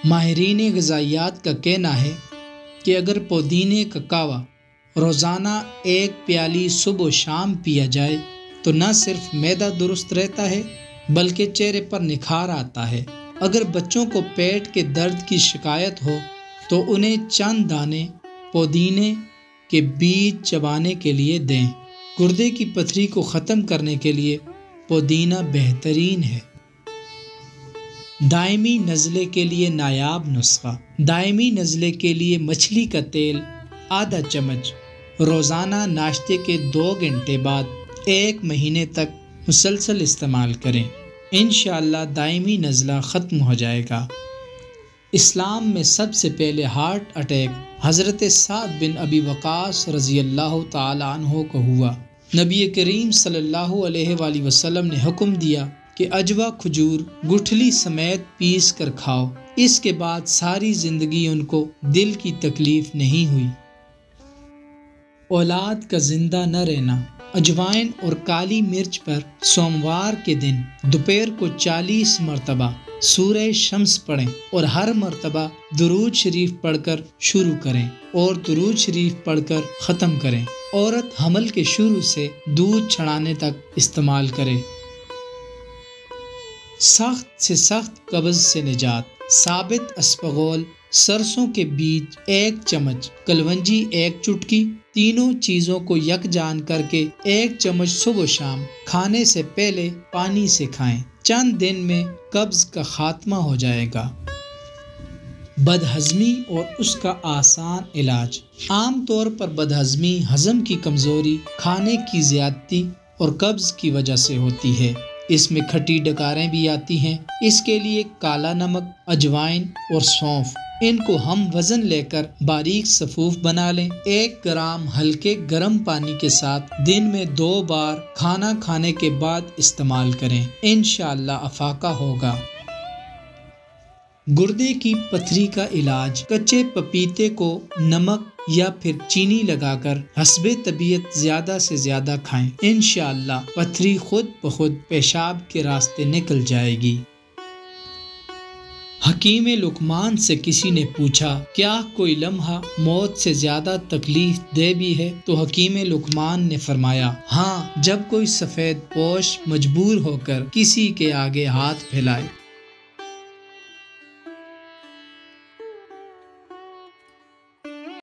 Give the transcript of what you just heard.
ماہرین غذائیات کا کہنا ہے کہ اگر پودینے کا قہوہ روزانہ 1 پیالی صبح و شام پیا جائے تو نہ صرف معدہ درست رہتا ہے بلکہ چہرے پر نکھار آتا ہے۔ اگر بچوں کو پیٹ کے درد کی شکایت ہو تو انہیں چند دانے پودینے کے بیج چبانے کے لیے دیں۔ گردے کی پتھری کو ختم کرنے کے لیے پودینہ بہترین ہے۔ دائمی نزلے کے لیے نایاب نسخہ۔ دائمی نزلے کے لیے مچھلی کا تیل آدھا چمچ روزانہ ناشتے کے 2 گھنٹے بعد 1 مہینے تک مسلسل استعمال کریں۔ انشاءاللہ دائمی نزلہ ختم ہو جائے گا۔ اسلام میں سب سے پہلے ہارٹ اٹیک حضرت سعد بن ابی وقاص رضی اللہ تعالی عنہ کو ہوا۔ نبی کریم صلی اللہ علیہ وآلہ وسلم نے حکم دیا کہ اجوا کھجور گٹھلی سمیت پیس کر کھاؤ۔ اس کے بعد ساری زندگی ان کو دل کی تکلیف نہیں ہوئی۔ اولاد کا زندہ نہ رہنا۔ اجوائن اور کالی مرچ پر سوموار کے دن دوپہر کو 40 مرتبہ سورہ شمس پڑھیں اور ہر مرتبہ درود شریف پڑھ کر شروع کریں اور درود شریف پڑھ کر ختم کریں۔ عورت حمل کے شروع سے دودھ چھڑانے تک استعمال کرے۔ سخت سے سخت قبض سے نجات۔ ثابت اسپغول، سرسوں کے بیج 1 چمچ، کلونجی 1 چٹکی، تینوں چیزوں کو یکجان کر کے 1 چمچ صبح و شام کھانے سے پہلے پانی سے کھائیں۔ چند دن میں قبض کا خاتمہ ہو جائے گا۔ بدہضمی اور اس کا آسان علاج۔ عام طور پر بدہضمی ہضم کی کمزوری، کھانے کی زیادتی اور قبض کی وجہ سے ہوتی ہے۔ اس میں کھٹی ڈکاریں بھی آتی ہیں۔ اس کے لیے کالا نمک، اجوائن اور سونف، ان کو ہم وزن لے کر باریک صفوف بنا لیں۔ 1 گرام ہلکے گرم پانی کے ساتھ دن میں 2 بار کھانا کھانے کے بعد استعمال کریں۔ انشاءاللہ افاقہ ہوگا۔ گردے کی پتھری کا علاج۔ کچے پپیتے کو نمک یا پھر چینی لگا کر حسب طبیعت زیادہ سے زیادہ کھائیں۔ انشاءاللہ پتھری خود بخود پیشاب کے راستے نکل جائے گی۔ حکیم لقمان سے کسی نے پوچھا کیا کوئی لمحہ موت سے زیادہ تکلیف دہ بھی ہے؟ تو حکیم لقمان نے فرمایا ہاں، جب کوئی سفید پوش مجبور ہو کر کسی کے آگے ہاتھ پھیلائے